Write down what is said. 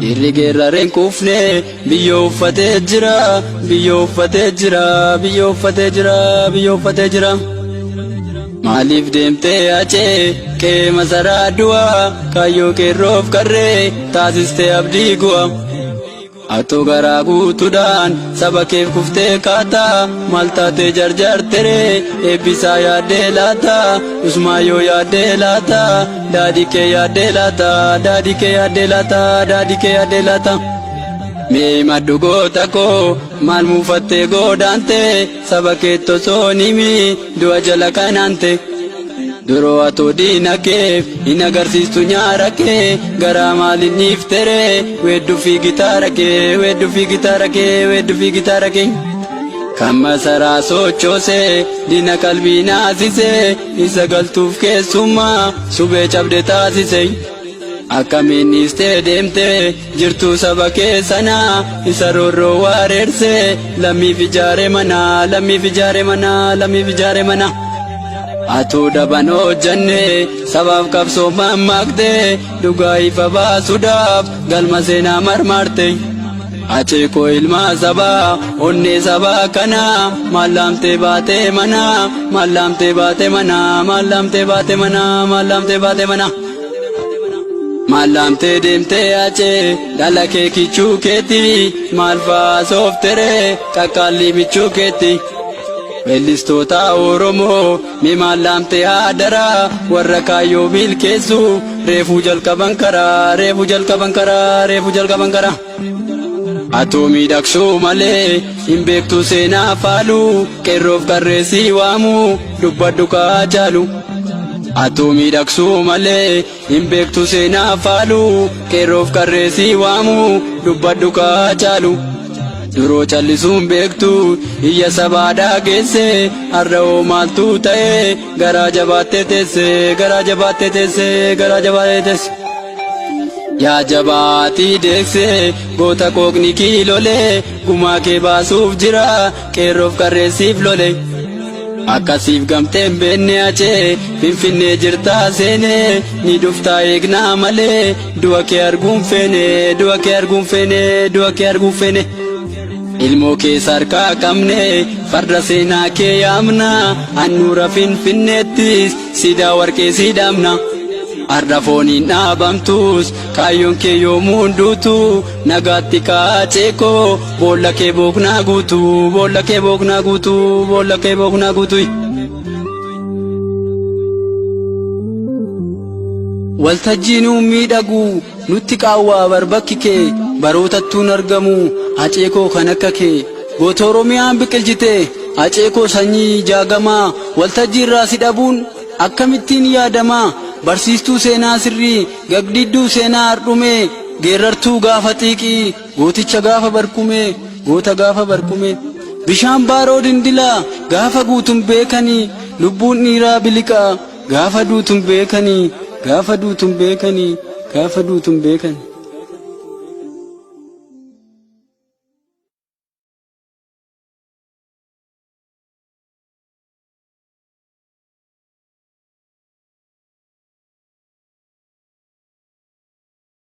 Irri geerrareen kufne biyyoo uffatee jira, biyyoo uffatee jira, biyyoo uffatee jira, biyyoo uffatee jira. Maaliif deemtee achee qe'ee masaraa du'aa kaayyoo qeerroof qarree taasistee abdii gu'a. Atoo garaa guutuudhaan saba keef kuftee kaataa maal taatee jarjarteree eebbisaa yaaddee laata usmaa yoo yaaddee laata daadhii kee yaaddee laata daadhii kee yaaddee laata daadhii kee yaaddee laata. Mee maddu goota koo maal muufattee goodaante saba keetti osoo nimi du'a jala kanaante. Duroo atoo diina keef hin agarsiistu nyaara kee garaa maaliin dhiifteree weedduu fi gitaara kee weedduu fi gitaara kee weedduu fi gitaara kee. Kan masaraa sochoosee diina qalbii naasisee isa galtuuf keessummaa subee cabde taasise. Akkamiin dhiistee deemtee jirtuu saba keessanaa isa roorroo waareersee lammiif ijaare manaa lammiif ijaare manaa lammiif ijaare manaa. Atoo daban hojjannee sabaaf qabsoo mammaakte dhugaa ifa baasuudhaaf galma seenaa marmarte. Achee koo ilmaa sabaa onnee sabaa kanaa mallaamtee baatee manaa mallaamtee baatee manaa mallaamtee baatee manaa mallaamtee baatee manaa. Mallaamtee deemtee achee dhala kee kichuu keetti maal fa'aa soofteree qaqqaalli michuu keetti. Weellistoota Oromoo mi mallaamtee haadaraa warra kaayyoo milkeessu reefuu jalqaban karaa reefuu jalqaban karaa reefuu jalqaban karaa. Atoo miidhagsuu malee hin beektu seenaa faalu qeerroof qarreessii waamu dubbadhu kaa jaalu. Atoo miidhagsuu malee hin beektu seenaa faalu qeerroof qarreessii waamu dubbadhu kaa jaalu. Duroo callisuun beektu iyya sabaa dhaageesse har'oo maaltu ta'e garaa jabaattee teesse garaa jabaattee teesse garaa jabaattee teesse. Yaa jabaatii deekse goota qooqni kiilolee gumaa kee baasuuf jira qeerroof qarreessiif lole. Akkasiif gamteen beenne achee finfinnee jirtaa seenee ni dhuftaa eegnaa malee du'a kee arguun feene du'a kee arguun feene du'a kee arguun feene. Ilmoo keessa harkaa qabne farda seenaa kee yaamna annuura finfinneettis siidaa warqee siidhamna. Har'a fooniin dhaabamtus kaayyoon kee yoomuu hunduutu nagaatti kaacee koo boolla kee booknaa guutu boolla kee booknaa guutu boolla kee booknaa guutu. Waltajjiin miidhagu nutti qaawwaa barbakki kee barootattuun argamu hacee koo kan akka kee goota Oromiyaan biqilchite hacee koo sanyii jaagamaa waltajjii irraa si dhabuun akkamittiin yaadamaa. Barsiistuu seenaa sirrii gagdidduu seenaa hardhumee geerrartuu gaafa xiiqii gooticha gaafa barkumee goota gaafa barkumee. Bishaan baaroo dindilaa gaafa guutun beekanii lubbuun dhiiraa biliqaa gaafa duutun beekanii gaafa duutun beekanii gaafa duutun beekanii.